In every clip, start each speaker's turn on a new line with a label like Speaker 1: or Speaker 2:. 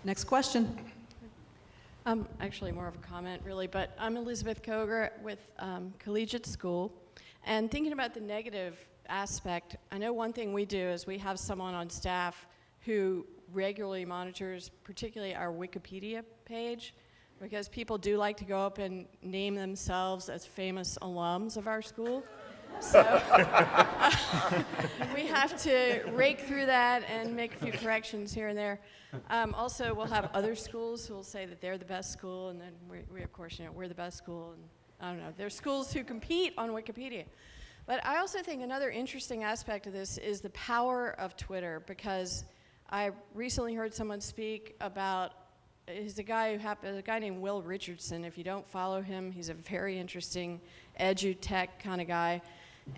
Speaker 1: Next question.
Speaker 2: Actually more of a comment, really, but I'm Elizabeth Koger with Collegiate School, and thinking about the negative aspect, I know one thing we do is we have someone on staff who regularly monitors particularly our Wikipedia page, because people do like to go up and name themselves as famous alums of our school. So we have to rake through that and make a few corrections here and there. Also, we'll have other schools who will say that they're the best school, and then we of course, we're the best school, and I don't know. There's schools who compete on Wikipedia. But I also think another interesting aspect of this is the power of Twitter, because I recently heard someone speak about, he's a guy named Will Richardson. If you don't follow him, he's a very interesting edutech kind of guy.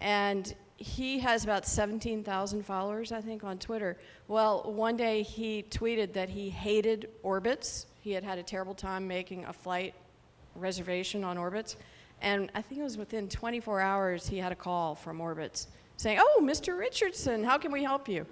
Speaker 2: And he has about 17,000 followers, I think, on Twitter. Well, one day he tweeted that he hated Orbitz. He had had a terrible time making a flight reservation on Orbitz. And I think it was within 24 hours he had a call from Orbitz saying, "Oh, Mr. Richardson, how can we help you?"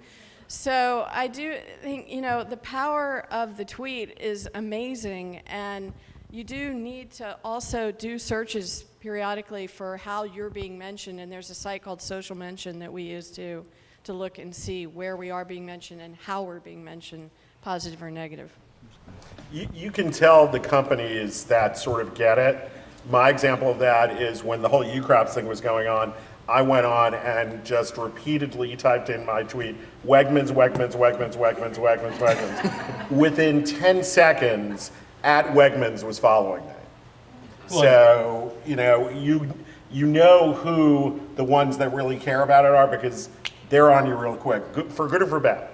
Speaker 2: So I do think, the power of the tweet is amazing, and you do need to also do searches periodically for how you're being mentioned, and there's a site called Social Mention that we use to look and see where we are being mentioned and how we're being mentioned, positive or negative.
Speaker 3: You can tell the companies that sort of get it. My example of that is when the whole UCROPS thing was going on, I went on and just repeatedly typed in my tweet, Wegmans, Wegmans, Wegmans, Wegmans, Wegmans, Wegmans. Within 10 seconds, @Wegmans was following me. So, you know who the ones that really care about it are, because they're on you real quick, for good or for bad.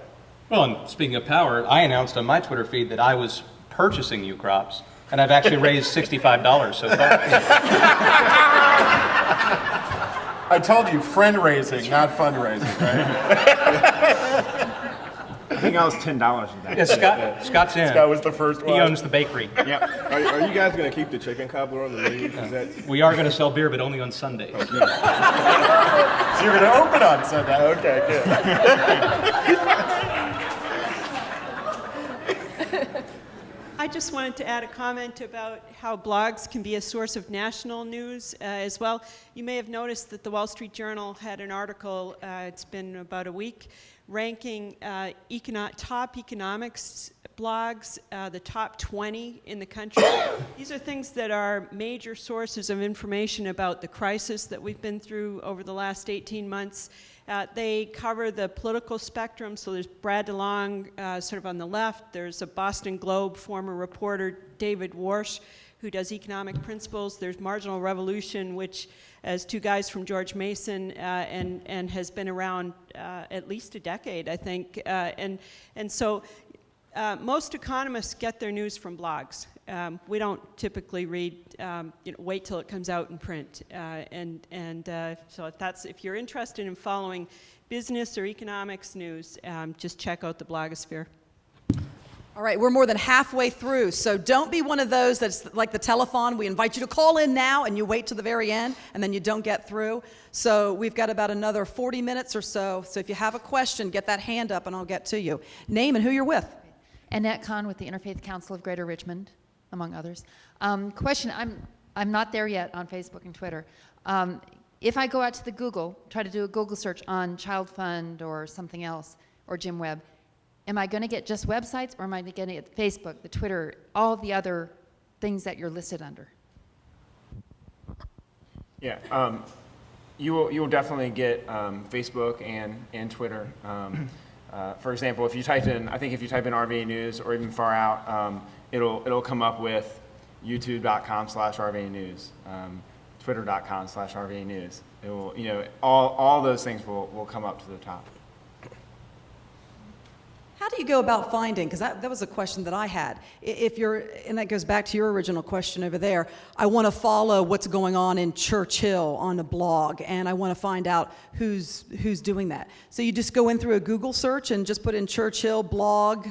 Speaker 4: Well, and speaking of power, I announced on my Twitter feed that I was purchasing UCROPS, and I've actually raised $65 so far.
Speaker 3: I told you, friend raising, not fundraising, right?
Speaker 5: I think I was $10 of that.
Speaker 4: Yeah, Scott's in.
Speaker 3: Scott was the first one.
Speaker 4: He owns the bakery.
Speaker 5: Yeah. Are you guys going to keep the chicken cobbler on the menu? Is that...
Speaker 4: We are going to sell beer, but only on Sundays.
Speaker 3: So you're going to open on Sunday. Okay, good.
Speaker 6: I just wanted to add a comment about how blogs can be a source of national news as well. You may have noticed that the Wall Street Journal had an article, it's been about a week, ranking top economics blogs, the top 20 in the country. These are things that are major sources of information about the crisis that we've been through over the last 18 months. They cover the political spectrum, so there's Brad DeLong sort of on the left. There's a Boston Globe former reporter, David Warsh, who does economic principles. There's Marginal Revolution, which as two guys from George Mason and has been around at least a decade, I think. And so most economists get their news from blogs. We don't typically read, wait till it comes out in print. So if you're interested in following business or economics news, just check out the blogosphere.
Speaker 1: All right, we're more than halfway through, so don't be one of those that's like the telephone. We invite you to call in now, and you wait to the very end, and then you don't get through. So we've got about another 40 minutes or so. So if you have a question, get that hand up, and I'll get to you. Name and who you're with.
Speaker 7: Annette Kahn with the Interfaith Council of Greater Richmond, among others. Question, I'm not there yet on Facebook and Twitter. If I go out to the Google, try to do a Google search on Child Fund or something else, or Jim Webb, am I going to get just websites, or am I going to get Facebook, the Twitter, all the other things that you're listed under?
Speaker 5: Yeah, you will definitely get Facebook and Twitter. For example, if you type in RVA News or even far out, it'll come up with youtube.com/RVA News, twitter.com/RVA News. It will, all those things will come up to the top.
Speaker 1: How do you go about finding, because that was a question that I had. If you're, and that goes back to your original question over there, I want to follow what's going on in Churchill on a blog, and I want to find out who's doing that. So you just go in through a Google search and just put in Churchill blog.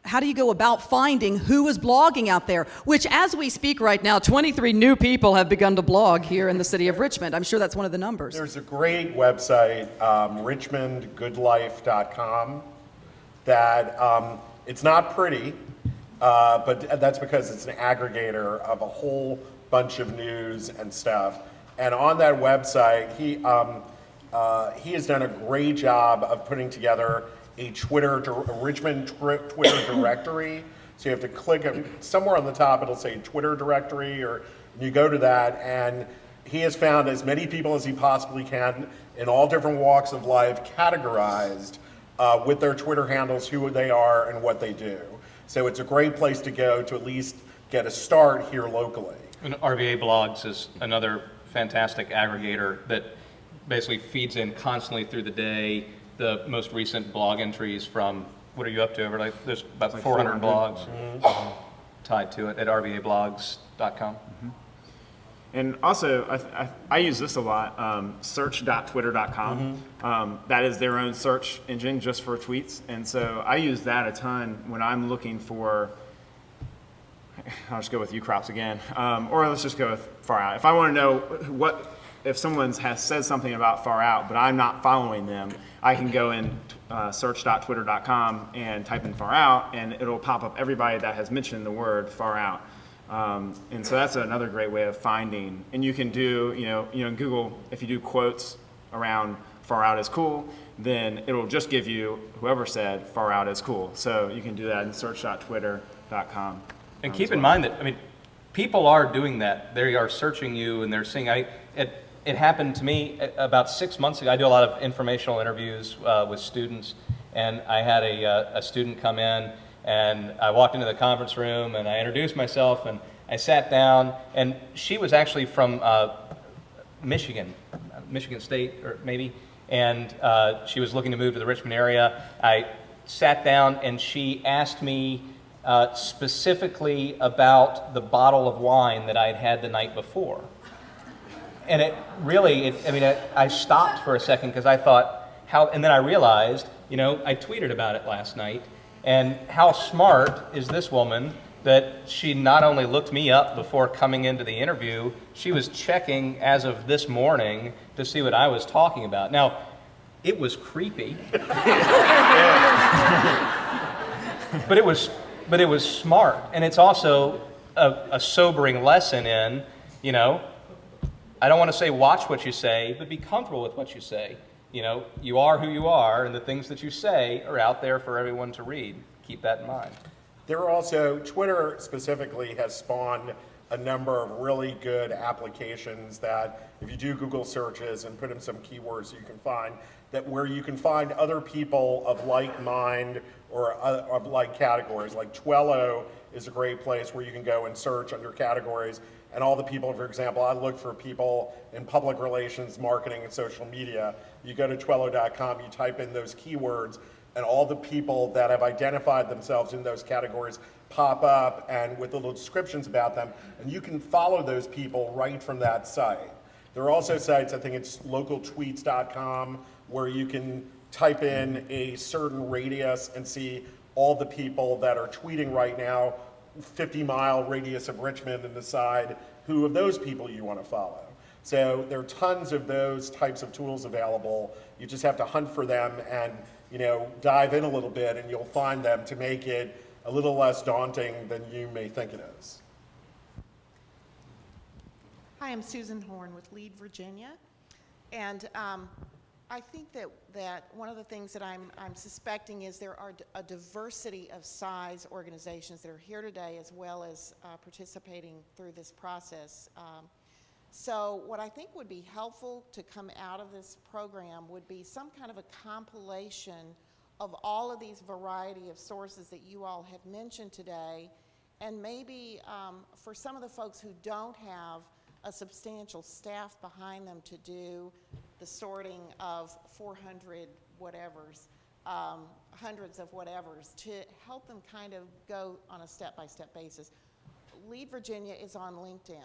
Speaker 1: How do you go about finding who is blogging out there? Which, as we speak right now, 23 new people have begun to blog here in the city of Richmond. I'm sure that's one of the numbers.
Speaker 3: There's a great website, richmondgoodlife.com. that It's not pretty, but that's because it's an aggregator of a whole bunch of news and stuff. And on that website, he has done a great job of putting together a Richmond Twitter directory. So you have to click somewhere on the top, it'll say Twitter directory, or you go to that, and he has found as many people as he possibly can in all different walks of life categorized with their Twitter handles, who they are and what they do. So it's a great place to go to at least get a start here locally.
Speaker 4: And RVA Blogs is another fantastic aggregator that basically feeds in constantly through the day the most recent blog entries from, what are you up to? There's about 400 blogs tied to it at rvablogs.com.
Speaker 5: And also, I use this a lot, search.twitter.com. That is their own search engine just for tweets. And so I use that a ton when I'm looking for, I'll just go with UCrops again, or let's just go with Far Out. If I want to know if someone has said something about Far Out, but I'm not following them, I can go in search.twitter.com and type in Far Out, and it'll pop up everybody that has mentioned the word Far Out. And so that's another great way of finding. And you can do, in Google, if you do quotes around Far Out is cool, then it'll just give you whoever said Far Out is cool. So you can do that in search.twitter.com.
Speaker 4: And keep in mind that, people are doing that. They are searching you and they're seeing, it happened to me about 6 months ago. I do a lot of informational interviews with students, and I had a student come in, and I walked into the conference room and I introduced myself and I sat down, and she was actually from Michigan State, or maybe, and she was looking to move to the Richmond area. I sat down and she asked me specifically about the bottle of wine that I had had the night before. And it really, I stopped for a second because I thought, and then I realized, I tweeted about it last night, and how smart is this woman that she not only looked me up before coming into the interview, she was checking as of this morning to see what I was talking about. Now, it was creepy, but it was smart, and it's also a sobering lesson in, I don't want to say watch what you say, but be comfortable with what you say. You are who you are, and the things that you say are out there for everyone to read. Keep that in mind.
Speaker 3: There are also, Twitter specifically has spawned a number of really good applications that if you do Google searches and put in some keywords you can find, where you can find other people of like mind or of like categories. Like Twello is a great place where you can go and search under categories, and all the people, for example, I look for people in public relations, marketing, and social media. You go to Twello.com, you type in those keywords, and all the people that have identified themselves in those categories pop up and with little descriptions about them, and you can follow those people right from that site. There are also sites, I think it's localtweets.com, where you can type in a certain radius and see all the people that are tweeting right now, 50-mile radius of Richmond, and decide who of those people you want to follow. So there are tons of those types of tools available. You just have to hunt for them and dive in a little bit, and you'll find them to make it a little less daunting than you may think it is.
Speaker 8: Hi, I'm Susan Horn with Lead Virginia, and I think that one of the things that I'm suspecting is there are a diversity of size organizations that are here today, as well as participating through this process. So what I think would be helpful to come out of this program would be some kind of a compilation of all of these variety of sources that you all have mentioned today, and maybe for some of the folks who don't have a substantial staff behind them to do the sorting of 400 whatevers, hundreds of whatevers, to help them kind of go on a step-by-step basis. Lead Virginia is on LinkedIn.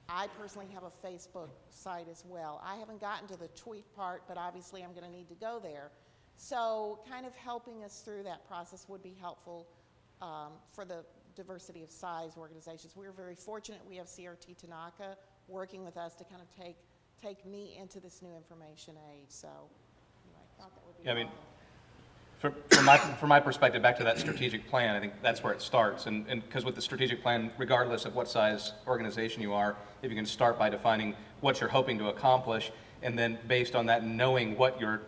Speaker 8: I personally have a Facebook site as well. I haven't gotten to the tweet part, but obviously I'm going to need to go there. So kind of helping us through that process would be helpful for the diversity of size organizations. We're very fortunate we have CRT Tanaka working with us to kind of take me into this new information age. So anyway, I thought that would be helpful.
Speaker 4: From my perspective, back to that strategic plan, I think that's where it starts. And because with the strategic plan, regardless of what size organization you are, if you can start by defining what you're hoping to accomplish, and then based on that, knowing what your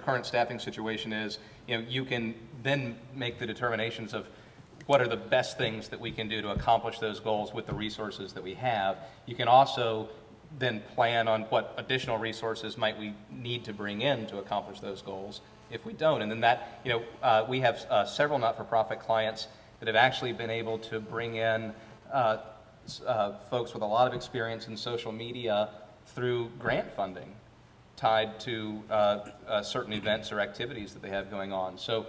Speaker 4: current staffing situation is, you can then make the determinations of what are the best things that we can do to accomplish those goals with the resources that we have. You can also then plan on what additional resources might we need to bring in to accomplish those goals if we don't. And then that, we have several not-for-profit clients that have actually been able to bring in folks with a lot of experience in social media through grant funding tied to certain events or activities that they have going on. So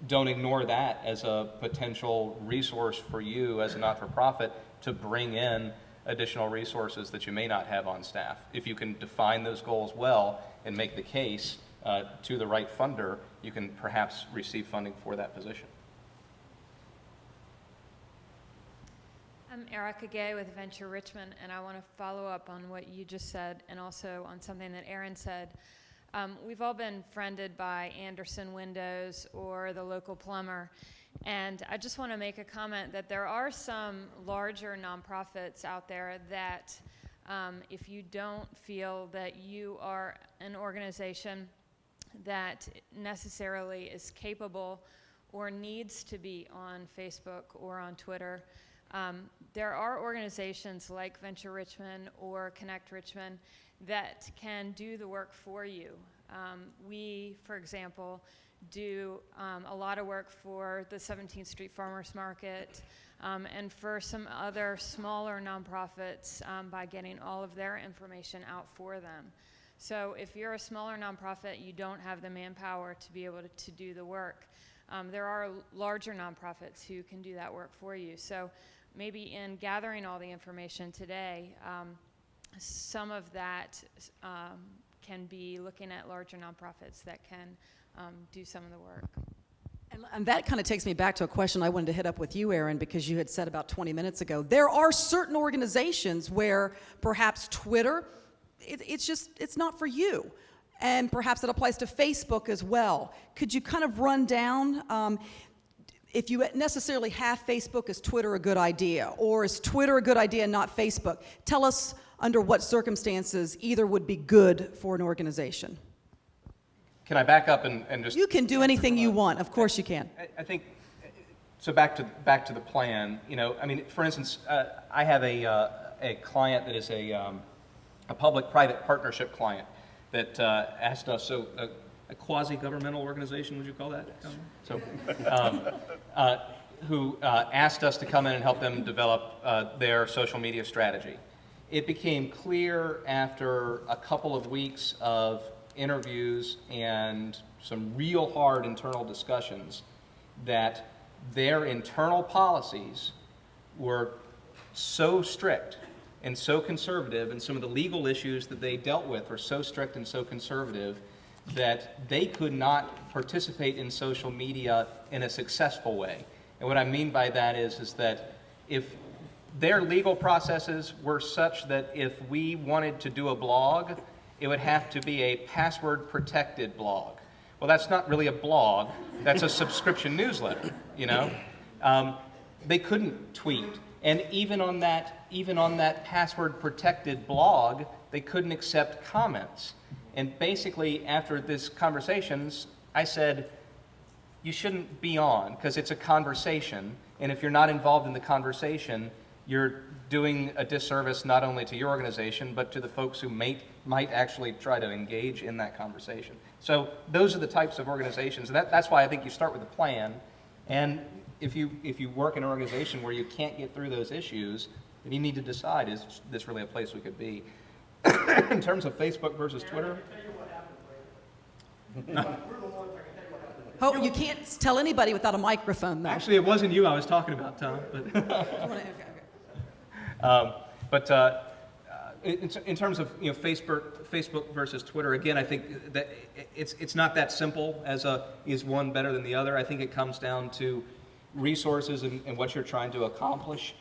Speaker 4: don't ignore that as a potential resource for you as a not-for-profit to bring in additional resources that you may not have on staff. If you can define those goals well and make the case to the right funder, you can perhaps receive funding for that position.
Speaker 9: I'm Erica Gay with Venture Richmond, and I want to follow up on what you just said and also on something that Aaron said. We've all been friended by Anderson Windows or the local plumber, and I just want to make a comment that there are some larger nonprofits out there that if you don't feel that you are an organization that necessarily is capable or needs to be on Facebook or on Twitter, there are organizations like Venture Richmond or Connect Richmond that can do the work for you. We, for example, do a lot of work for the 17th Street Farmers Market and for some other smaller nonprofits by getting all of their information out for them. So if you're a smaller nonprofit, you don't have the manpower to be able to do the work. There are larger nonprofits who can do that work for you. So maybe in gathering all the information today, some of that can be looking at larger nonprofits that can do some of the work.
Speaker 1: And that kind of takes me back to a question I wanted to hit up with you, Aaron, because you had said about 20 minutes ago, there are certain organizations where perhaps Twitter, it's not for you. And perhaps it applies to Facebook as well. Could you kind of run down if you necessarily have Facebook, is Twitter a good idea? Or is Twitter a good idea and not Facebook? Tell us under what circumstances either would be good for an organization.
Speaker 4: Can I back up and just...
Speaker 1: You can do anything you want. Of course you can.
Speaker 4: I think, so back to the plan, for instance, I have a client that is a public-private partnership client that asked us, so a quasi-governmental organization, would you call that? So, who asked us to come in and help them develop their social media strategy. It became clear after a couple of weeks of interviews and some real hard internal discussions that their internal policies were so strict and so conservative, and some of the legal issues that they dealt with were so strict and so conservative that they could not participate in social media in a successful way. And what I mean by that is that if their legal processes were such that if we wanted to do a blog, it would have to be a password-protected blog. Well, that's not really a blog. That's a subscription newsletter, They couldn't tweet. And even on that password-protected blog, they couldn't accept comments. And basically, after these conversations, I said, you shouldn't be on, because it's a conversation, and if you're not involved in the conversation, you're doing a disservice not only to your organization, but to the folks who might actually try to engage in that conversation. So those are the types of organizations, and that's why I think you start with a plan. And if you work in an organization where you can't get through those issues, then you need to decide, is this really a place we could be? In terms of Facebook versus Twitter?
Speaker 1: Oh, you can't tell anybody without a microphone, though.
Speaker 4: Actually, it wasn't you I was talking about, Tom. In terms of Facebook versus Twitter, again, I think that it's not that simple as is one better than the other. I think it comes down to resources and what you're trying to accomplish.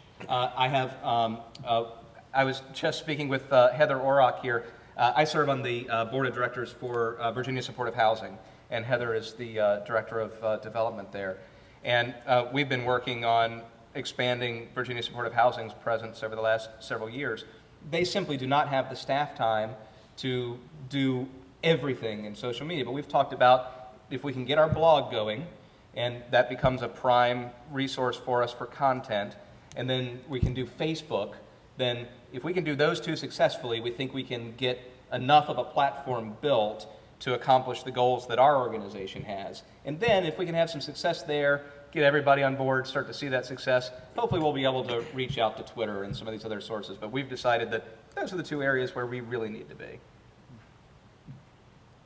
Speaker 4: I was just speaking with Heather Orrock here. I serve on the board of directors for Virginia Supportive Housing, and Heather is the Director of Development there. And we've been working on expanding Virginia Supportive Housing's presence over the last several years. They simply do not have the staff time to do everything in social media, but we've talked about if we can get our blog going, and that becomes a prime resource for us for content, and then we can do Facebook, then if we can do those two successfully, we think we can get enough of a platform built to accomplish the goals that our organization has. And then if we can have some success there, get everybody on board, start to see that success, hopefully we'll be able to reach out to Twitter and some of these other sources. But we've decided that those are the two areas where we really need to be.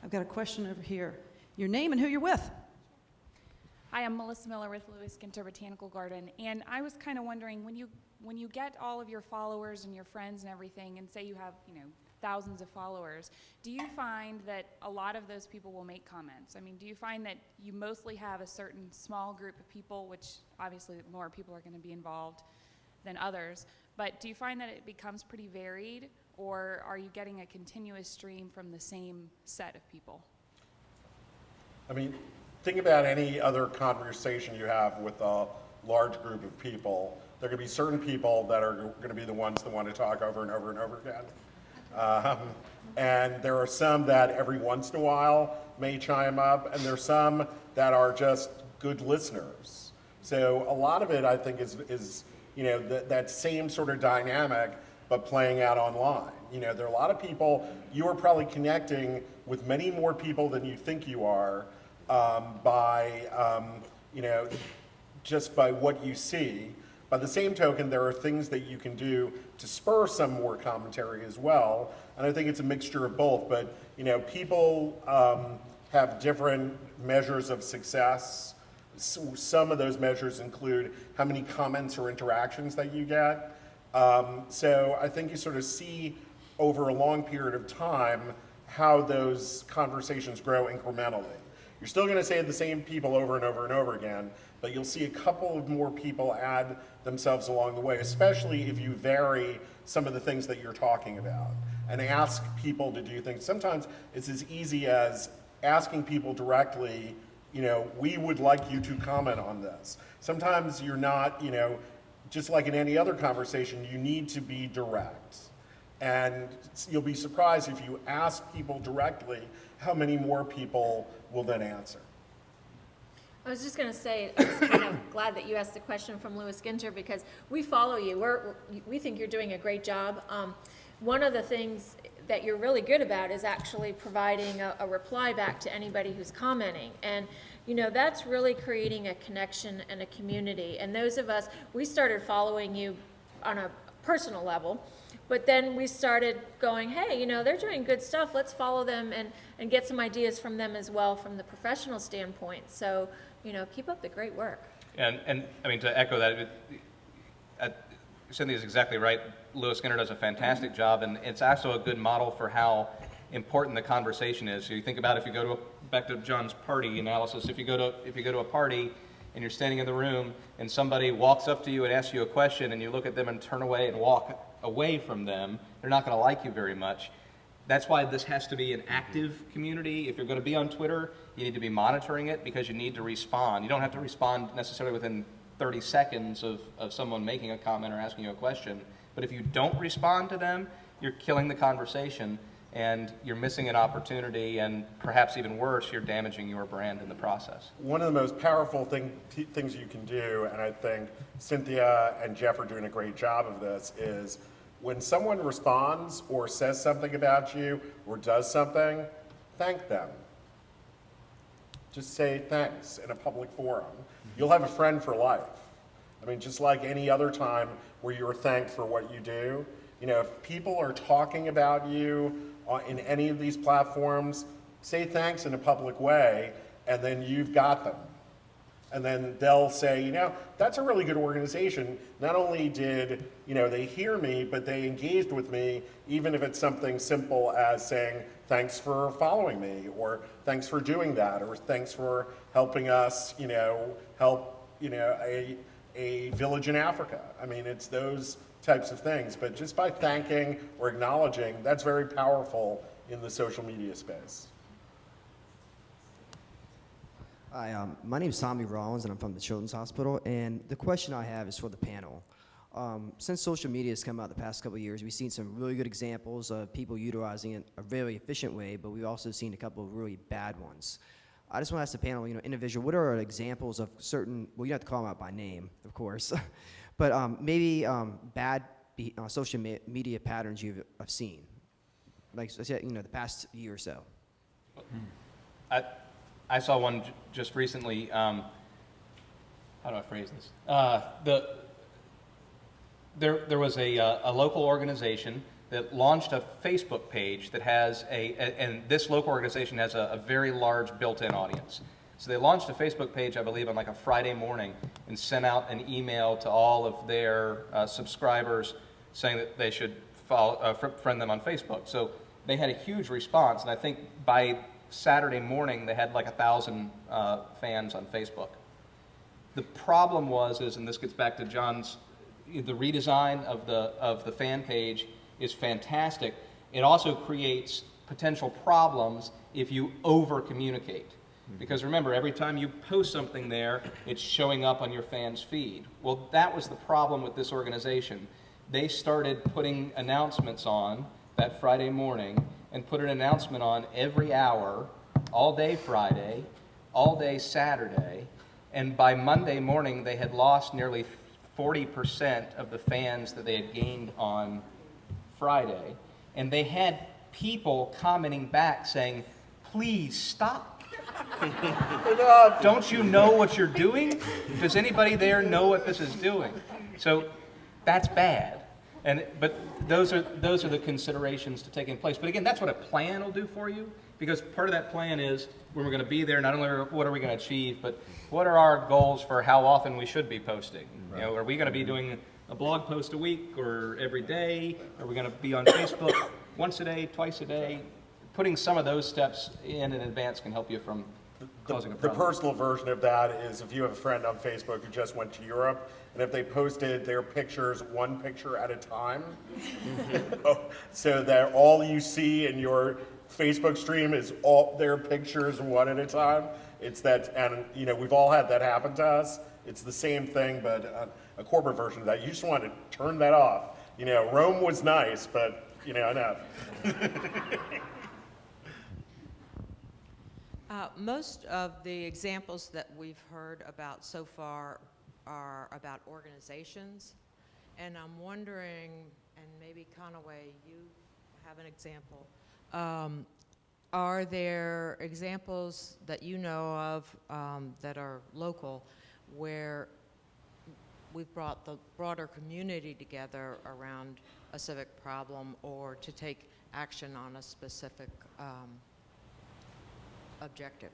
Speaker 1: I've got a question over here. Your name and who you're with.
Speaker 10: Hi, I'm Melissa Miller with Lewis Ginter Botanical Garden, and I was kind of wondering, when you get all of your followers and your friends and everything, and say you have, thousands of followers, do you find that a lot of those people will make comments? I mean, do you find that you mostly have a certain small group of people, which obviously more people are going to be involved than others, but do you find that it becomes pretty varied, or are you getting a continuous stream from the same set of people?
Speaker 3: I mean, think about any other conversation you have with a large group of people. There are going to be certain people that are going to be the ones that want to talk over and over and over again. And there are some that every once in a while may chime up, and there's some that are just good listeners. So a lot of it, I think, is that same sort of dynamic, but playing out online. There are a lot of people, you are probably connecting with many more people than you think you are by, just by what you see. By the same token, there are things that you can do to spur some more commentary as well. And I think it's a mixture of both. But, people have different measures of success. Some of those measures include how many comments or interactions that you get. So I think you sort of see over a long period of time how those conversations grow incrementally. You're still going to say the same people over and over and over again, but you'll see a couple of more people add themselves along the way, especially if you vary some of the things that you're talking about and ask people to do things. Sometimes it's as easy as asking people directly, we would like you to comment on this. Sometimes you're not, just like in any other conversation, you need to be direct. And you'll be surprised if you ask people directly how many more people will then answer.
Speaker 11: I was just going to say, I was kind of glad that you asked the question from Lewis Ginter, because we follow you. We think you're doing a great job. One of the things that you're really good about is actually providing a reply back to anybody who's commenting. And that's really creating a connection and a community. And those of us, we started following you on a personal level, but then we started going, hey, they're doing good stuff. Let's follow them and get some ideas from them as well from the professional standpoint. So, keep up the great work.
Speaker 4: And I mean, to echo that, Cynthia's exactly right. Lewis Ginter does a fantastic job, and it's also a good model for how important the conversation is. So you think about if you go to back to John's party analysis, if you go to a party and you're standing in the room and somebody walks up to you and asks you a question and you look at them and turn away and walk away from them, they're not going to like you very much. That's why this has to be an active community. If you're going to be on Twitter, you need to be monitoring it because you need to respond. You don't have to respond necessarily within 30 seconds of someone making a comment or asking you a question. But if you don't respond to them, you're killing the conversation and you're missing an opportunity, and perhaps even worse, you're damaging your brand in the process.
Speaker 3: One of the most powerful things you can do, and I think Cynthia and Jeff are doing a great job of this, is when someone responds or says something about you or does something, thank them. Just say thanks in a public forum. You'll have a friend for life. I mean, just like any other time where you're thanked for what you do. If people are talking about you in any of these platforms, say thanks in a public way, and then you've got them. And then they'll say, that's a really good organization. Not only did, they hear me, but they engaged with me, even if it's something simple as saying, thanks for following me, or thanks for doing that, or thanks for helping us, help, a village in Africa. I mean, it's those types of things. But just by thanking or acknowledging, that's very powerful in the social media space.
Speaker 12: Hi, my name is Tommy Rollins, and I'm from the Children's Hospital. And the question I have is for the panel. Since social media has come out the past couple of years, we've seen some really good examples of people utilizing it a very efficient way, but we've also seen a couple of really bad ones. I just want to ask the panel, individual, what are examples of certain, well, you don't have to call them out by name, of course, but maybe bad social media patterns you've seen, like, the past year or so?
Speaker 4: I saw one just recently. How do I phrase this? There was a local organization that launched a Facebook page that has and this local organization has a very large built-in audience. So they launched a Facebook page, I believe, on like a Friday morning and sent out an email to all of their subscribers saying that they should friend them on Facebook. So they had a huge response, and I think by Saturday morning they had like 1,000 fans on Facebook. The problem and this gets back to John's, the redesign of the fan page is fantastic. It also creates potential problems if you over communicate. Because remember, every time you post something there, it's showing up on your fans' feed. Well, that was the problem with this organization. They started putting announcements on that Friday morning and put an announcement on every hour, all day Friday, all day Saturday, and by Monday morning they had lost nearly 40% of the fans that they had gained on Friday, and they had people commenting back saying, please stop. Don't you know what you're doing? Does anybody there know what this is doing? So that's bad. But those are the considerations to take in place. But again, that's what a plan will do for you, because part of that plan is when we're going to be there, not only what are we going to achieve, but what are our goals for how often we should be posting? Right. Are we going to be doing a blog post a week or every day? Are we going to be on Facebook once a day, twice a day? Putting some of those steps in advance can help you from causing a problem.
Speaker 3: The personal version of that is if you have a friend on Facebook who just went to Europe, and if they posted their pictures one picture at a time, so that all you see in your Facebook stream is all their pictures one at a time. It's that, and we've all had that happen to us. It's the same thing, but a corporate version of that. You just want to turn that off. Rome was nice, but enough.
Speaker 13: Most of the examples that we've heard about so far are about organizations, and I'm wondering, and maybe Conaway, you have an example. Are there examples that you know of that are local where we've brought the broader community together around a civic problem or to take action on a specific objective?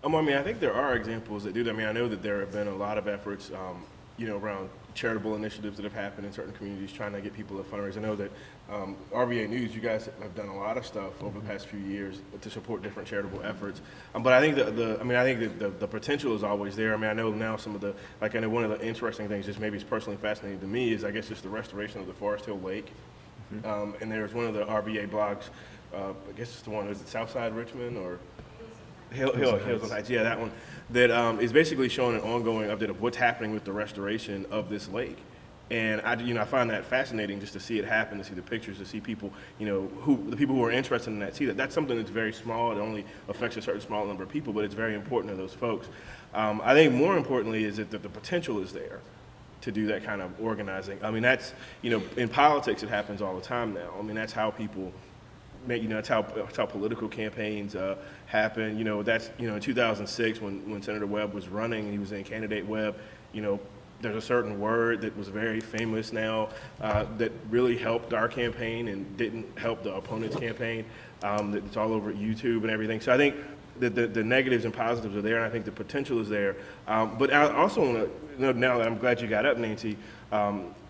Speaker 14: I think there are examples that do that. I know that there have been a lot of efforts, around charitable initiatives that have happened in certain communities trying to get people to fundraise. I know that RVA News, you guys have done a lot of stuff over the past few years to support different charitable efforts. But I think the potential is always there. I know now some of the, I know one of the interesting things, just maybe it's personally fascinating to me, is I guess just the restoration of the Forest Hill Lake. And there's one of the RVA blogs, I guess it's the one, is it Southside Richmond or Hills on Heights? Yeah, that one. That is basically showing an ongoing update of what's happening with the restoration of this lake. And I find that fascinating just to see it happen, to see the pictures, to see people, the people who are interested in that, see that that's something that's very small. It only affects a certain small number of people, but it's very important to those folks. I think more importantly is that the potential is there to do that kind of organizing. That's, in politics it happens all the time now. That's how people make, that's how political campaigns happen. That's, in 2006 when Senator Webb was running, he was in candidate Webb, there's a certain word that was very famous now that really helped our campaign and didn't help the opponent's campaign. It's all over YouTube and everything. So I think the negatives and positives are there, and I think the potential is there. But I also want to, now that I'm glad you got up, Nancy,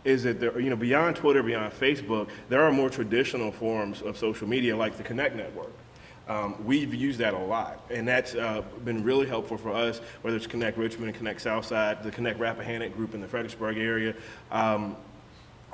Speaker 14: is that there, beyond Twitter, beyond Facebook, there are more traditional forms of social media like the Connect Network. We've used that a lot, and that's been really helpful for us, whether it's Connect Richmond, Connect Southside, the Connect Rappahannock group in the Fredericksburg area.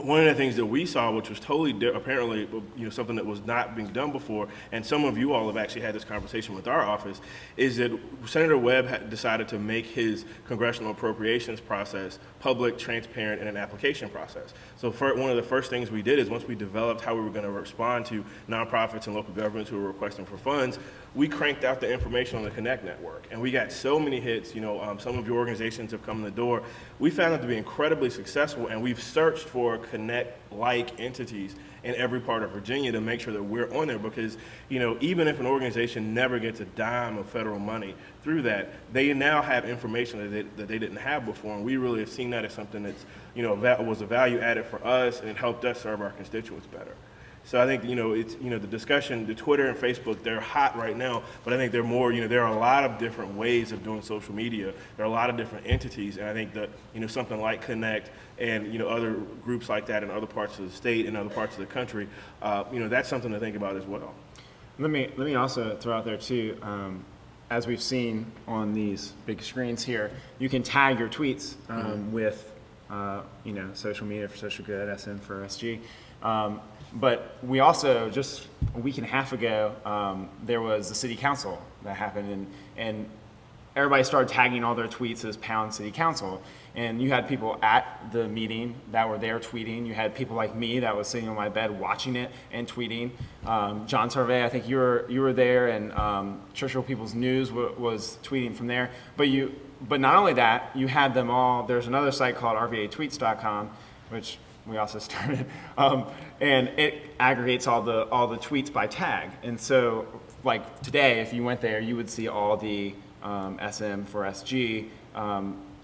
Speaker 14: one of the things that we saw, which was totally apparently, something that was not being done before, and some of you all have actually had this conversation with our office, is that Senator Webb had decided to make his congressional appropriations process public, transparent, and an application process. So one of the first things we did is once we developed how we were going to respond to nonprofits and local governments who were requesting for funds, we cranked out the information on the Connect network, and we got so many hits. Some of your organizations have come in the door. We found it to be incredibly successful, and we've searched for Connect-like entities in every part of Virginia to make sure that we're on there, because even if an organization never gets a dime of federal money through that, they now have information that they didn't have before, and we really have seen that as something that's was a value added for us, and it helped us serve our constituents better. So I think, it's, the discussion, the Twitter and Facebook, they're hot right now, but I think they're more, there are a lot of different ways of doing social media. There are a lot of different entities, and I think that, something like Connect and, other groups like that in other parts of the state and other parts of the country, that's something to think about as well.
Speaker 5: Let me also throw out there too, as we've seen on these big screens here, you can tag your tweets with, social media for social good, SM for SG. But we also, just a week and a half ago, there was the city council that happened, and everybody started tagging all their tweets as # city council. And you had people at the meeting that were there tweeting. You had people like me that was sitting on my bed watching it and tweeting. John Sarvey, I think you were there, and Churchill People's News was tweeting from there. But not only that, you had them all. There's another site called rvatweets.com, which we also started, and it aggregates all the tweets by tag. And so, like today, if you went there, you would see all the SM for SG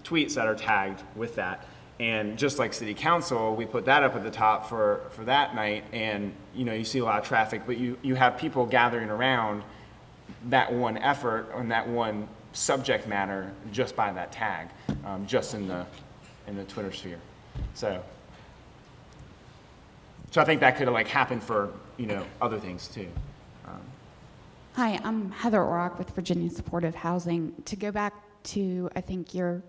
Speaker 5: tweets that are tagged with that. And just like City Council, we put that up at the top for that night, and you see a lot of traffic, but you have people gathering around that one effort on that one subject matter just by that tag, just in the Twitter sphere. So I think that could have happened for other things too.
Speaker 10: Hi, I'm Heather Orrock with Virginia Supportive Housing. To go back to, I think, your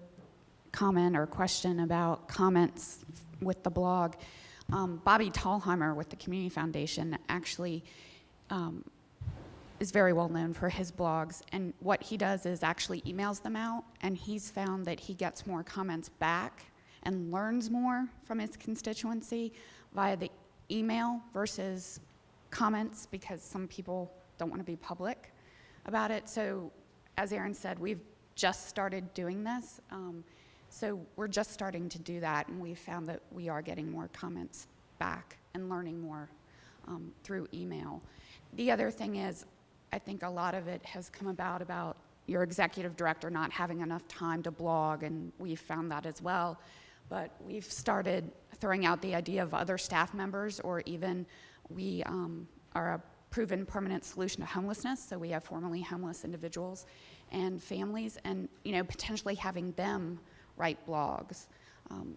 Speaker 10: comment or question about comments with the blog, Bobby Tallheimer with the Community Foundation actually is very well known for his blogs, and what he does is actually emails them out, and he's found that he gets more comments back and learns more from his constituency via the email versus comments, because some people don't want to be public about it. So as Aaron said, we've just started doing this. So we're just starting to do that, and we've found that we are getting more comments back and learning more through email. The other thing is, I think a lot of it has come about your executive director not having enough time to blog, and we've found that as well. But we've started throwing out the idea of other staff members, or even we are a proven permanent solution to homelessness, so we have formerly homeless individuals and families, and potentially having them write blogs.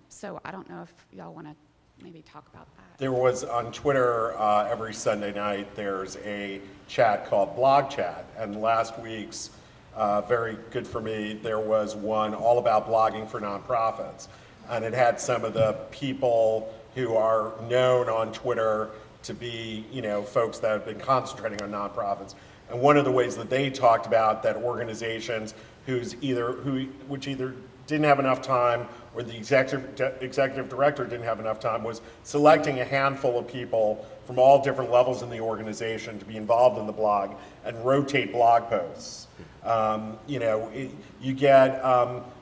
Speaker 10: So I don't know if y'all want to maybe talk about that.
Speaker 3: There was on Twitter every Sunday night, there's a chat called Blog Chat, and last week's, very good for me, there was one all about blogging for nonprofits. And it had some of the people who are known on Twitter to be, folks that have been concentrating on nonprofits. And one of the ways that they talked about that organizations which either didn't have enough time or the executive director didn't have enough time was selecting a handful of people from all different levels in the organization to be involved in the blog and rotate blog posts. You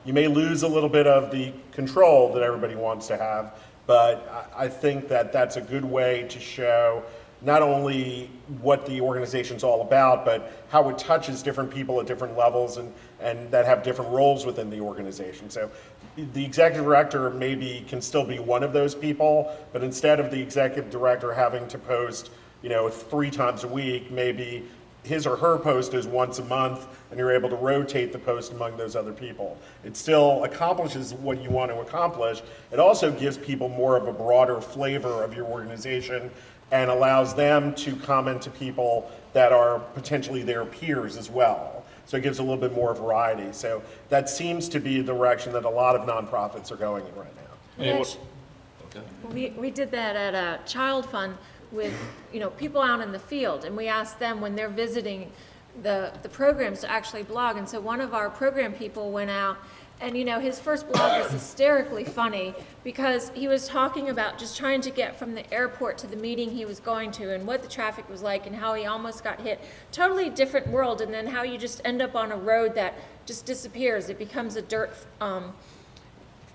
Speaker 3: may lose a little bit of the control that everybody wants to have, but I think that that's a good way to show not only what the organization's all about, but how it touches different people at different levels and that have different roles within the organization. So the executive director maybe can still be one of those people, but instead of the executive director having to post 3 times a week, maybe his or her post is once a month, and you're able to rotate the post among those other people. It still accomplishes what you want to accomplish. It also gives people more of a broader flavor of your organization and allows them to comment to people that are potentially their peers as well. So it gives a little bit more variety. So that seems to be the direction that a lot of nonprofits are going in right now.
Speaker 11: We did that at a child fund with, people out in the field, and we asked them when they're visiting the programs to actually blog. And so one of our program people went out, and his first blog was hysterically funny because he was talking about just trying to get from the airport to the meeting he was going to and what the traffic was like and how he almost got hit. Totally different world, and then how you just end up on a road that just disappears. It becomes a dirt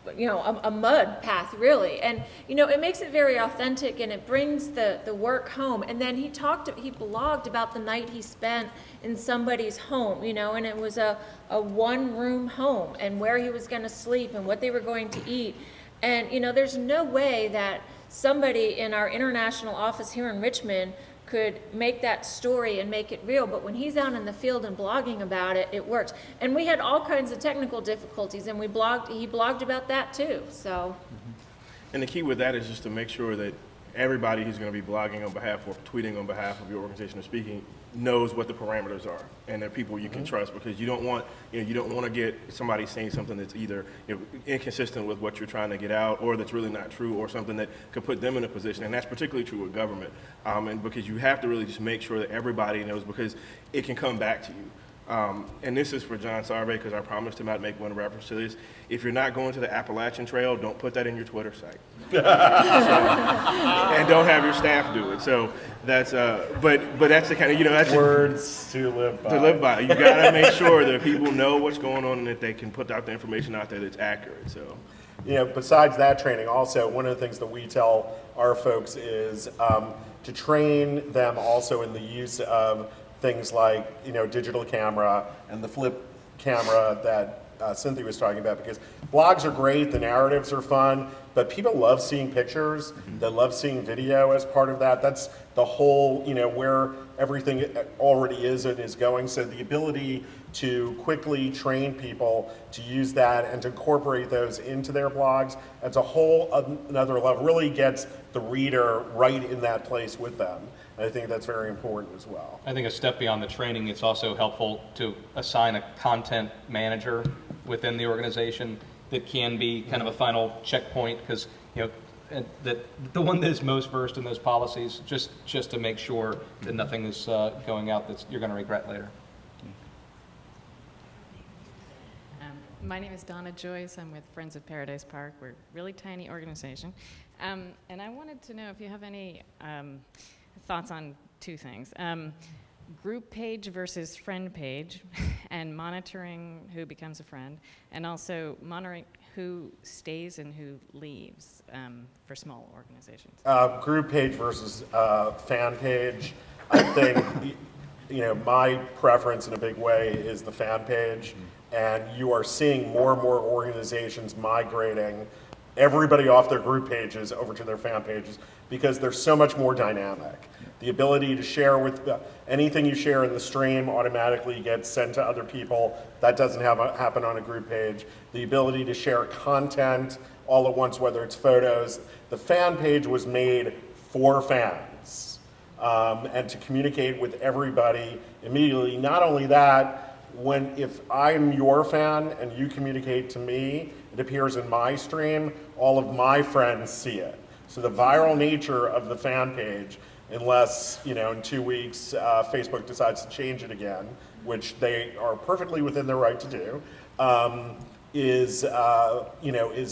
Speaker 11: a mud path, really. And, it makes it very authentic, and it brings the work home. And then he blogged about the night he spent in somebody's home, and it was a one-room home, and where he was going to sleep and what they were going to eat. And, there's no way that somebody in our international office here in Richmond could make that story and make it real, but when he's out in the field and blogging about it, it works. And we had all kinds of technical difficulties, and he blogged about that too, so.
Speaker 14: And the key with that is just to make sure that everybody who's going to be blogging on behalf or tweeting on behalf of your organization or speaking knows what the parameters are, and they're people you can trust, because you don't want to get somebody saying something that's either inconsistent with what you're trying to get out, or that's really not true, or something that could put them in a position. And that's particularly true with government, and because you have to really just make sure that everybody knows, because it can come back to you. And this is for John Sarve, because I promised him I'd make one reference to this. If you're not going to the Appalachian Trail, don't put that in your Twitter site. And don't have your staff do it. So that's, but that's the kind of, that's
Speaker 3: words to live by.
Speaker 14: To live by. You got to make sure that people know what's going on and that they can put out the information out there that's accurate. So,
Speaker 3: besides that training, also one of the things that we tell our folks is to train them also in the use of things like, digital camera and the flip camera that Cynthia was talking about, because blogs are great, the narratives are fun, but people love seeing pictures, they love seeing video as part of that. That's the whole, where everything already is and is going. So the ability to quickly train people to use that and to incorporate those into their blogs, that's a whole another level, really gets the reader right in that place with them. I think that's very important as well.
Speaker 4: I think a step beyond the training, it's also helpful to assign a content manager within the organization that can be kind of a final checkpoint, because that the one that is most versed in those policies, just to make sure that nothing is going out that you're going to regret later.
Speaker 15: My name is Donna Joyce. I'm with Friends of Paradise Park. We're a really tiny organization. And I wanted to know if you have any thoughts on two things. Group page versus friend page, and monitoring who becomes a friend, and also monitoring who stays and who leaves for small organizations.
Speaker 3: Group page versus fan page. I think, my preference in a big way is the fan page, and you are seeing more and more organizations migrating everybody off their group pages over to their fan pages, because they're so much more dynamic. The ability to share with anything you share in the stream automatically gets sent to other people. That doesn't happen on a group page. The ability to share content all at once, whether it's photos. The fan page was made for fans and to communicate with everybody immediately. Not only that, if I'm your fan and you communicate to me, it appears in my stream, all of my friends see it. So the viral nature of the fan page, unless, in 2 weeks, Facebook decides to change it again, which they are perfectly within their right to do, is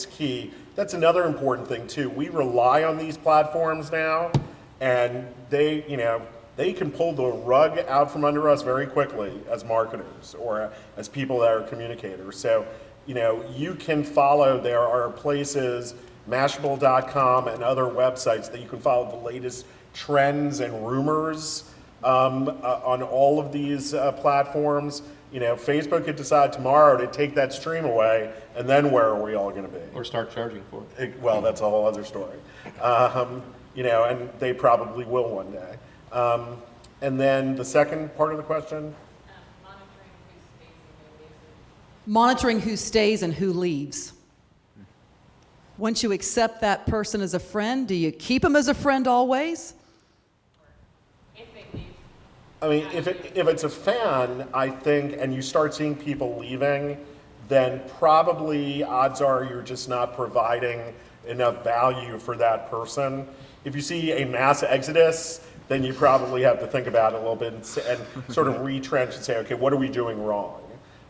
Speaker 3: key. That's another important thing too. We rely on these platforms now, and they can pull the rug out from under us very quickly as marketers or as people that are communicators. So, you can follow, there are places, Mashable.com and other websites that you can follow the latest trends and rumors on all of these platforms. Facebook could decide tomorrow to take that stream away, and then where are we all going to be?
Speaker 4: Or start charging for it.
Speaker 3: Well, that's a whole other story. And they probably will one day. And then the second part of the question?
Speaker 1: Monitoring who stays and who leaves. Once you accept that person as a friend, do you keep them as a friend always?
Speaker 3: I mean, if it's a fan, I think, and you start seeing people leaving, then probably odds are you're just not providing enough value for that person. If you see a mass exodus, then you probably have to think about it a little bit and sort of retrench and say, okay, what are we doing wrong?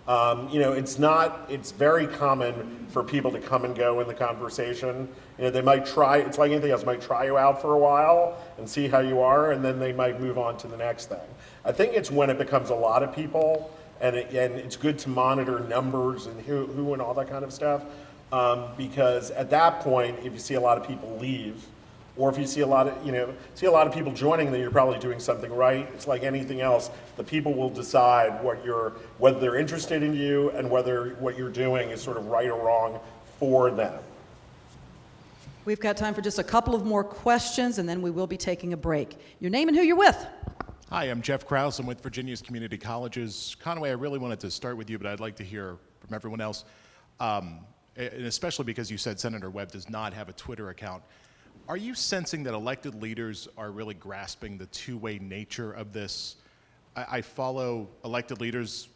Speaker 3: It's very common for people to come and go in the conversation. They might try, it's like anything else, might try you out for a while and see how you are, and then they might move on to the next thing. I think it's when it becomes a lot of people, and it's good to monitor numbers and who and all that kind of stuff, because at that point, if you see a lot of people leave, or if you see a lot of people joining, then you're probably doing something right. It's like anything else. The people will decide whether they're interested in you and whether what you're doing is sort of right or wrong for them.
Speaker 1: We've got time for just a couple of more questions, and then we will be taking a break. Your name and who you're with.
Speaker 16: Hi, I'm Jeff Krause. I'm with Virginia's Community Colleges. Conway, I really wanted to start with you, but I'd like to hear from everyone else, and especially because you said Senator Webb does not have a Twitter account. Are you sensing that elected leaders are really grasping the two-way nature of this? I follow elected leaders,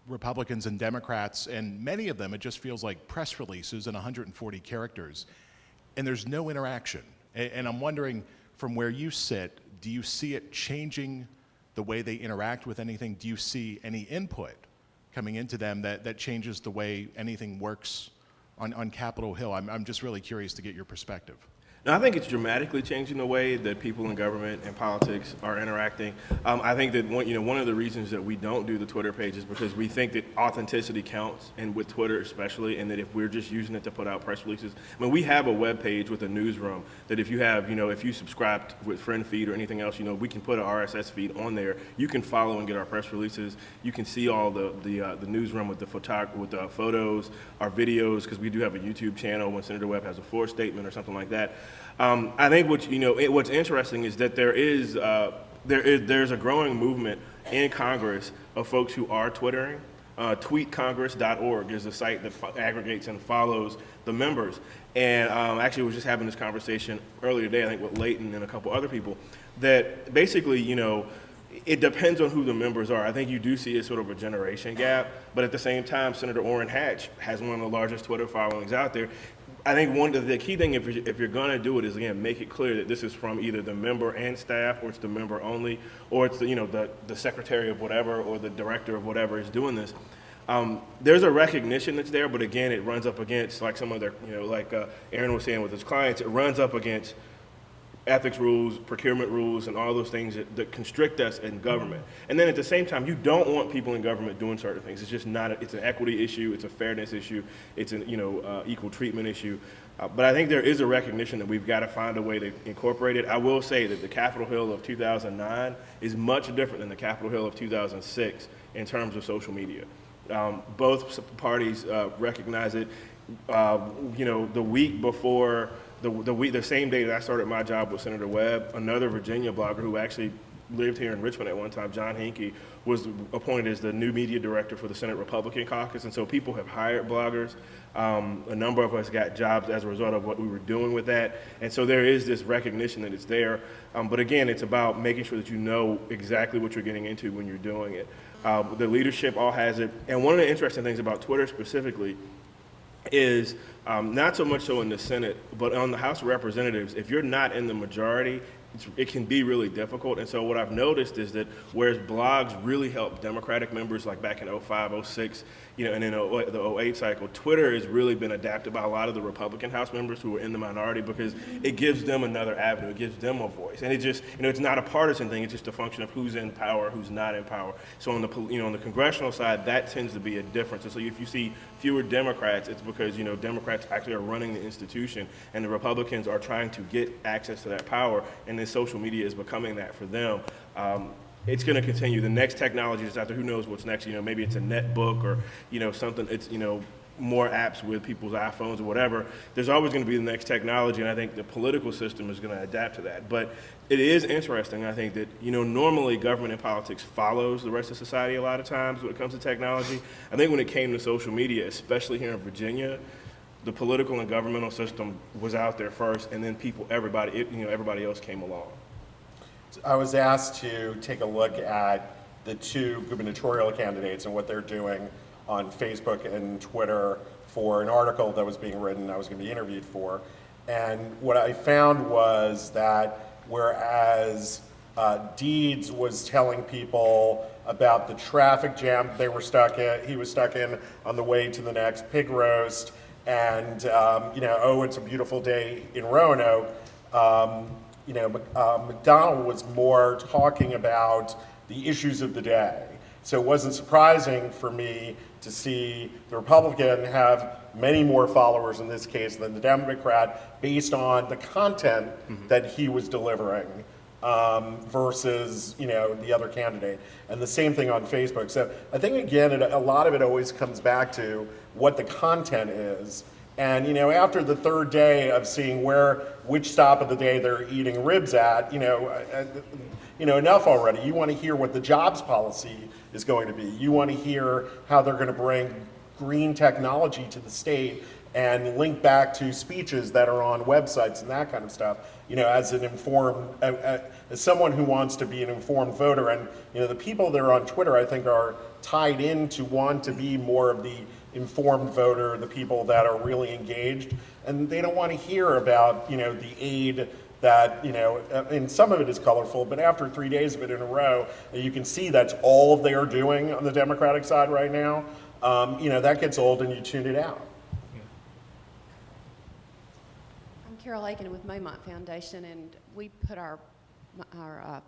Speaker 16: Republicans and Democrats, and many of them, it just feels like press releases in 140 characters, and there's no interaction. And I'm wondering, from where you sit, do you see it changing the way they interact with anything? Do you see any input coming into them that changes the way anything works on Capitol Hill? I'm just really curious to get your perspective.
Speaker 14: Now, I think it's dramatically changing the way that people in government and politics are interacting. I think that one of the reasons that we don't do the Twitter page is because we think that authenticity counts, and with Twitter especially, and that if we're just using it to put out press releases, we have a web page with a newsroom that if you subscribe with Friend Feed or anything else, we can put an RSS feed on there. You can follow and get our press releases. You can see all the newsroom with the photos, our videos, because we do have a YouTube channel when Senator Webb has a floor statement or something like that. I think what's interesting is that there's a growing movement in Congress of folks who are Twittering. Tweetcongress.org is the site that aggregates and follows the members. And actually, I was just having this conversation earlier today, I think with Leighton and a couple other people, that basically, it depends on who the members are. I think you do see a sort of a generation gap, but at the same time, Senator Orrin Hatch has one of the largest Twitter followings out there. I think one of the key thing, if you're going to do it, is again make it clear that this is from either the member and staff, or it's the member only, or it's the secretary of whatever, or the director of whatever is doing this. There's a recognition that's there, but again, it runs up against, like some of their, like Aaron was saying with his clients, it runs up against ethics rules, procurement rules, and all those things that constrict us in government. And then at the same time, you don't want people in government doing certain things. It's just not, it's an equity issue, it's a fairness issue, it's an equal treatment issue. But I think there is a recognition that we've got to find a way to incorporate it. I will say that the Capitol Hill of 2009 is much different than the Capitol Hill of 2006 in terms of social media. Both parties recognize it. The week before, the same day that I started my job with Senator Webb, another Virginia blogger who actually lived here in Richmond at one time, John Hinkey, was appointed as the new media director for the Senate Republican Caucus. And so people have hired bloggers. A number of us got jobs as a result of what we were doing with that. And so there is this recognition that it's there. But again, it's about making sure that you know exactly what you're getting into when you're doing it. The leadership all has it. And one of the interesting things about Twitter specifically is not so much so in the Senate, but on the House of Representatives, if you're not in the majority, it can be really difficult. And so what I've noticed is that whereas blogs really help Democratic members, like back in 05, 06, and in the 08 cycle, Twitter has really been adapted by a lot of the Republican House members who are in the minority, because it gives them another avenue, it gives them a voice. And it just, it's not a partisan thing, it's just a function of who's in power, who's not in power. So on the, on the congressional side, that tends to be a difference. And so if you see fewer Democrats, it's because, Democrats actually are running the institution, and the Republicans are trying to get access to that power, and then social media is becoming that for them. It's going to continue. The next technology that's out there, who knows what's next? Maybe it's a netbook or, something. It's, more apps with people's iPhones or whatever. There's always going to be the next technology, and I think the political system is going to adapt to that. But it is interesting, I think, that, normally government and politics follows the rest of society a lot of times when it comes to technology. I think when it came to social media, especially here in Virginia, the political and governmental system was out there first, and then everybody else came along.
Speaker 3: I was asked to take a look at the two gubernatorial candidates and what they're doing on Facebook and Twitter for an article that was being written I was going to be interviewed for. And what I found was that whereas Deeds was telling people about the traffic jam he was stuck in on the way to the next pig roast, and oh, it's a beautiful day in Roanoke. McDonald was more talking about the issues of the day. So it wasn't surprising for me to see the Republican have many more followers in this case than the Democrat based on the content that he was delivering versus the other candidate. And the same thing on Facebook. So I think, again, a lot of it always comes back to what the content is. And after the third day of seeing which stop of the day they're eating ribs at, enough already. You want to hear what the jobs policy is going to be. You want to hear how they're going to bring green technology to the state and link back to speeches that are on websites and that kind of stuff. As an informed, as someone who wants to be an informed voter, and the people that are on Twitter, I think, are tied in to want to be more of the informed voter, the people that are really engaged, and they don't want to hear about the aid that and some of it is colorful, but after 3 days of it in a row, you can see that's all they are doing on the Democratic side right now. That gets old and you tune it out.
Speaker 2: I'm Carol Aiken with Maymont Foundation, and we put our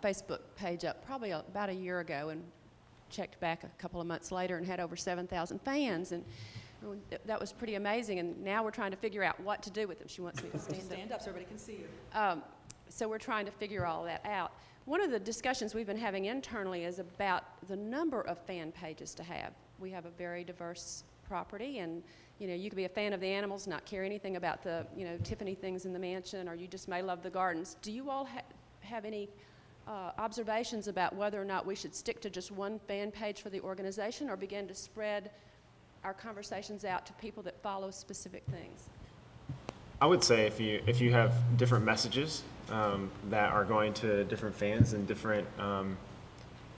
Speaker 2: Facebook page up probably about a year ago, and checked back a couple of months later and had over 7,000 fans, and that was pretty amazing. And now we're trying to figure out what to do with them. She wants me to stand
Speaker 1: up so everybody can see you.
Speaker 2: So we're trying to figure all that out. One of the discussions we've been having internally is about the number of fan pages to have. We have a very diverse property, and you could be a fan of the animals, not care anything about the Tiffany things in the mansion, or you just may love the gardens. Do you all have any observations about whether or not we should stick to just one fan page for the organization, or begin to spread our conversations out to people that follow specific things?
Speaker 5: I would say if you have different messages that are going to different fans and different,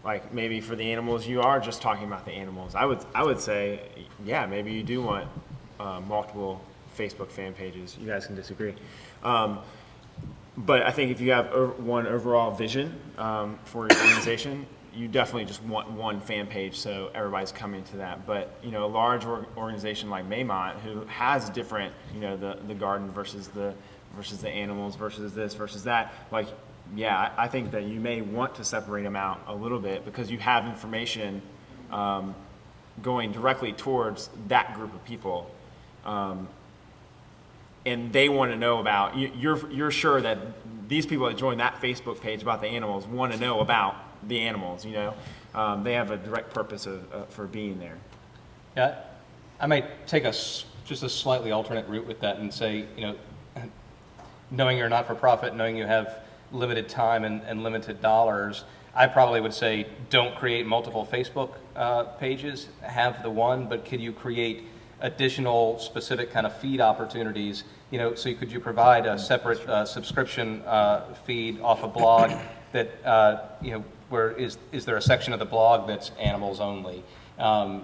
Speaker 5: like maybe for the animals, you are just talking about the animals. I would say, yeah, maybe you do want multiple Facebook fan pages. You guys can disagree. But I think if you have one overall vision for your organization, you definitely just want one fan page so everybody's coming to that. But a large organization like Maymont, who has different, the garden versus the animals versus this versus that, like, yeah, I think that you may want to separate them out a little bit because you have information going directly towards that group of people. And they want to know about, you're sure that these people that join that Facebook page about the animals want to know about the animals, they have a direct purpose for being there.
Speaker 4: Yeah, I might take just a slightly alternate route with that and say, knowing you're not for profit, knowing you have limited time and limited dollars, I probably would say don't create multiple Facebook pages, have the one, but could you create additional specific kind of feed opportunities, so could you provide a separate subscription feed off a blog that, where is there a section of the blog that's animals only?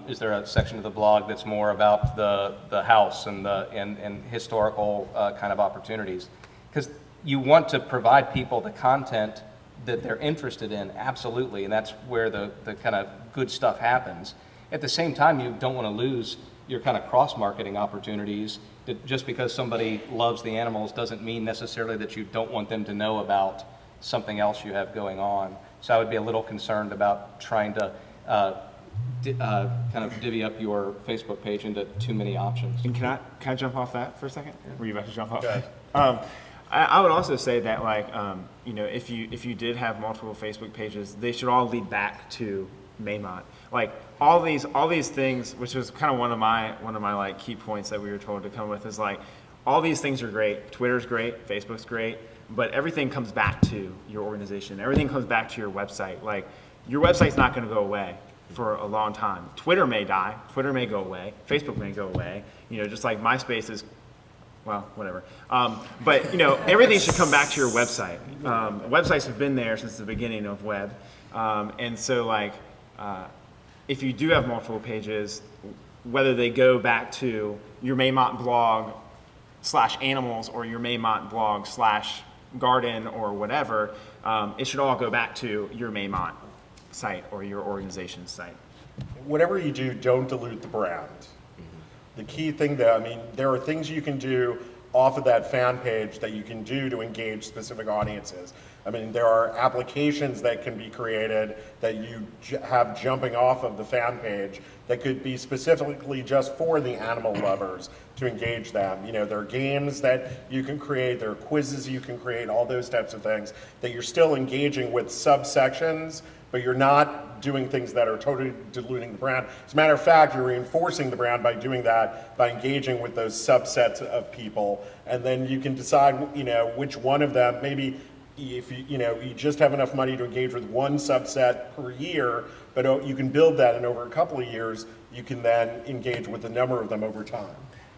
Speaker 4: Is there a section of the blog that's more about the house and historical kind of opportunities? Because you want to provide people the content that they're interested in, absolutely, and that's where the kind of good stuff happens. At the same time, you don't want to lose your kind of cross-marketing opportunities. That just because somebody loves the animals doesn't mean necessarily that you don't want them to know about something else you have going on. So I would be a little concerned about trying to kind of divvy up your Facebook page into too many options.
Speaker 5: And can I jump off that for a second? Yeah. Were you about to jump off?
Speaker 3: Okay.
Speaker 5: I would also say that, like, if you did have multiple Facebook pages, they should all lead back to Maymont. Like all these things, which was kind of one of my like key points that we were told to come with, is like all these things are great. Twitter's great, Facebook's great, but everything comes back to your organization. Everything comes back to your website. Like your website's not going to go away for a long time. Twitter may die. Twitter may go away. Facebook may go away. Just like MySpace is. Well, whatever. But everything should come back to your website. Websites have been there since the beginning of web, and so like if you do have multiple pages, whether they go back to your Maymont blog slash animals or your Maymont blog slash garden or whatever, it should all go back to your Maymont site or your organization's site.
Speaker 3: Whatever you do, don't dilute the brand. The key thing though, I mean, there are things you can do off of that fan page that you can do to engage specific audiences. I mean, there are applications that can be created that you have jumping off of the fan page that could be specifically just for the animal lovers to engage them. You know, there are games that you can create, there are quizzes you can create, all those types of things that you're still engaging with subsections, but you're not doing things that are totally diluting the brand. As a matter of fact, you're reinforcing the brand by doing that, by engaging with those subsets of people, and then you can decide, you know, which one of them, maybe if you just have enough money to engage with one subset per year, but you can build that, and over a couple of years, you can then engage with a number of them over time.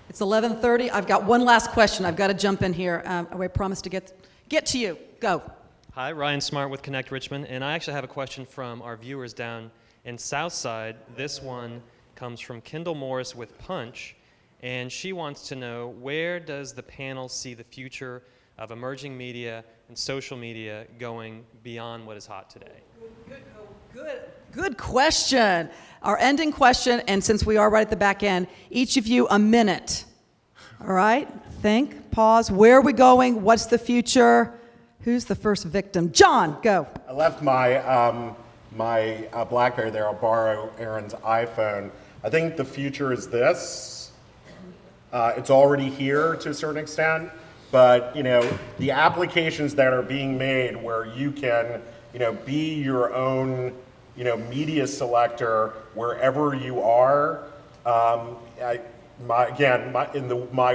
Speaker 1: It's 11:30. I've got one last question. I've got to jump in here. I promised to get to you. Go.
Speaker 17: Hi, Ryan Smart with Connect Richmond, and I actually have a question from our viewers down in Southside. This one comes from Kendall Morris with Punch, and she wants to know, where does the panel see the future of emerging media and social media going beyond what is hot today?
Speaker 1: Good question. Our ending question, and since we are right at the back end, each of you a minute. All right? Think, pause. Where are we going? What's the future? Who's the first victim? John, go.
Speaker 3: I left my BlackBerry there. I'll borrow Aaron's iPhone. I think the future is this. It's already here to a certain extent, but you know, the applications that are being made where you can, you know, be your own, you know, media selector wherever you are. My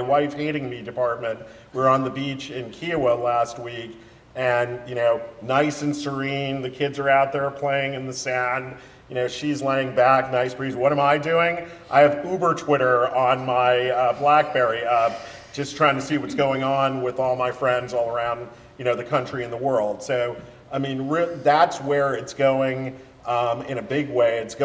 Speaker 3: wife hating me department, we were on the beach in Kiowa last week, and you know, nice and serene. The kids are out there playing in the sand. You know, she's laying back, nice breeze. What am I doing? I have Uber Twitter on my BlackBerry, just trying to see what's going on with all my friends all around, you know, the country and the world. So, I mean, that's where it's going in a big way. It's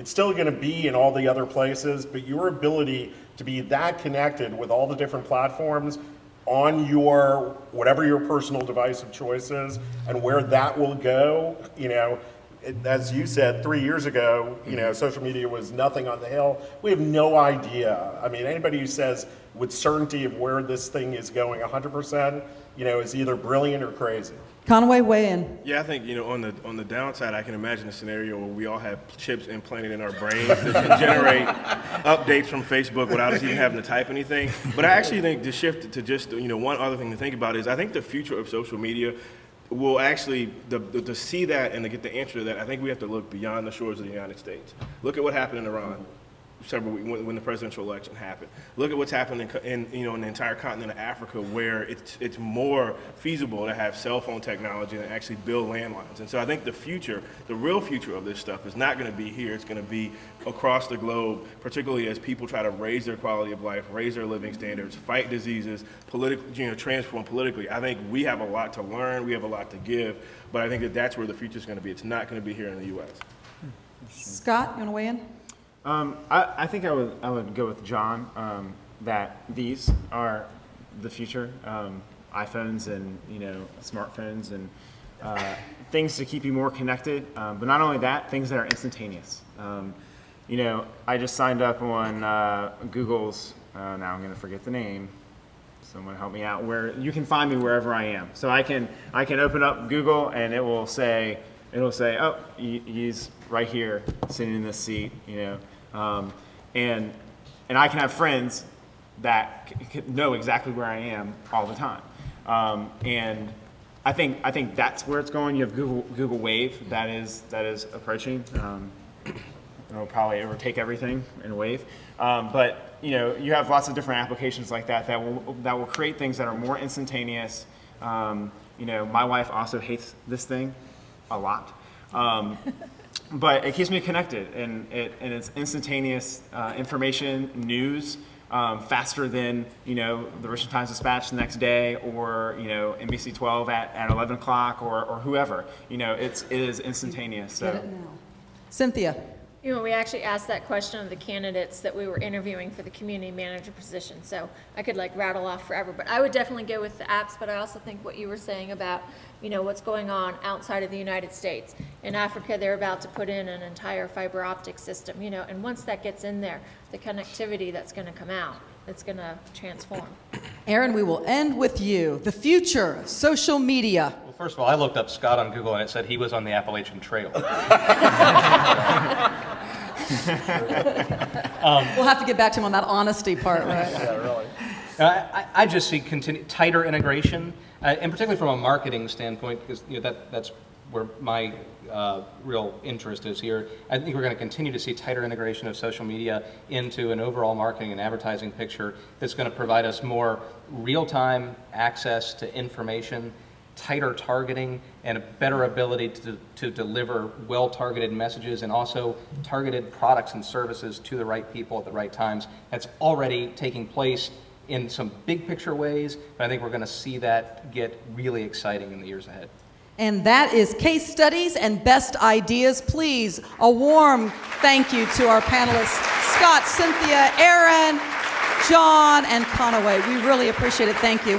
Speaker 3: still going to be in all the other places, but your ability to be that connected with all the different platforms on your, whatever your personal device of choice is, and where that will go, you know, as you said, 3 years ago, you know, social media was nothing on the hill. We have no idea. I mean, anybody who says with certainty of where this thing is going 100%, you know, is either brilliant or crazy.
Speaker 1: Conway, weigh in.
Speaker 14: Yeah, I think, you know, on the downside, I can imagine a scenario where we all have chips implanted in our brains that can generate updates from Facebook without us even having to type anything. But I actually think to shift to just, you know, one other thing to think about is I think the future of social media will actually, to see that and to get the answer to that, I think we have to look beyond the shores of the United States. Look at what happened in Iran when the presidential election happened. Look at what's happening in you know, in the entire continent of Africa, where it's more feasible to have cell phone technology and actually build landlines. And so I think the future, the real future of this stuff is not going to be here. It's going to be across the globe, particularly as people try to raise their quality of life, raise their living standards, fight diseases, you know, transform politically. I think we have a lot to learn. We have a lot to give. But I think that's where the future is going to be. It's not going to be here in the U.S.
Speaker 1: Scott, you want to weigh in?
Speaker 5: I think I would go with John, that these are the future, iPhones and, you know, smartphones and things to keep you more connected, but not only that, things that are instantaneous. You know, I just signed up on Google's, now I'm going to forget the name, someone help me out, where you can find me wherever I am. So I can open up Google and it will say, oh, he's right here sitting in this seat, you know. And I can have friends that know exactly where I am all the time. And I think that's where it's going. You have Google Wave that is approaching. It'll probably overtake everything in a wave. But you know, you have lots of different applications like that will create things that are more instantaneous. You know, my wife also hates this thing a lot. But it keeps me connected, and it's instantaneous information, news, faster than, you know, the Richmond Times-Dispatch the next day, or, you know, NBC 12 at 11 o'clock, or whoever. You know, it is instantaneous. So.
Speaker 1: Get it now. Cynthia.
Speaker 11: You know, we actually asked that question of the candidates that we were interviewing for the community manager position, so I could like rattle off forever, but I would definitely go with the apps, but I also think what you were saying about, you know, what's going on outside of the United States. In Africa, they're about to put in an entire fiber optic system, you know, and once that gets in there, the connectivity that's going to come out, it's going to transform.
Speaker 1: Aaron, we will end with you. The future of social media.
Speaker 4: Well, first of all, I looked up Scott on Google and it said he was on the Appalachian Trail.
Speaker 1: We'll have to get back to him on that honesty part, right?
Speaker 3: Yeah, really.
Speaker 4: I just see tighter integration, and particularly from a marketing standpoint, because you know, that's where my real interest is here. I think we're going to continue to see tighter integration of social media into an overall marketing and advertising picture that's going to provide us more real-time access to information, tighter targeting, and a better ability to deliver well-targeted messages and also targeted products and services to the right people at the right times. That's already taking place in some big picture ways, but I think we're going to see that get really exciting in the years ahead.
Speaker 1: And that is Case Studies and Best Ideas. Please, a warm thank you to our panelists, Scott, Cynthia, Aaron, John, and Conaway. We really appreciate it. Thank you.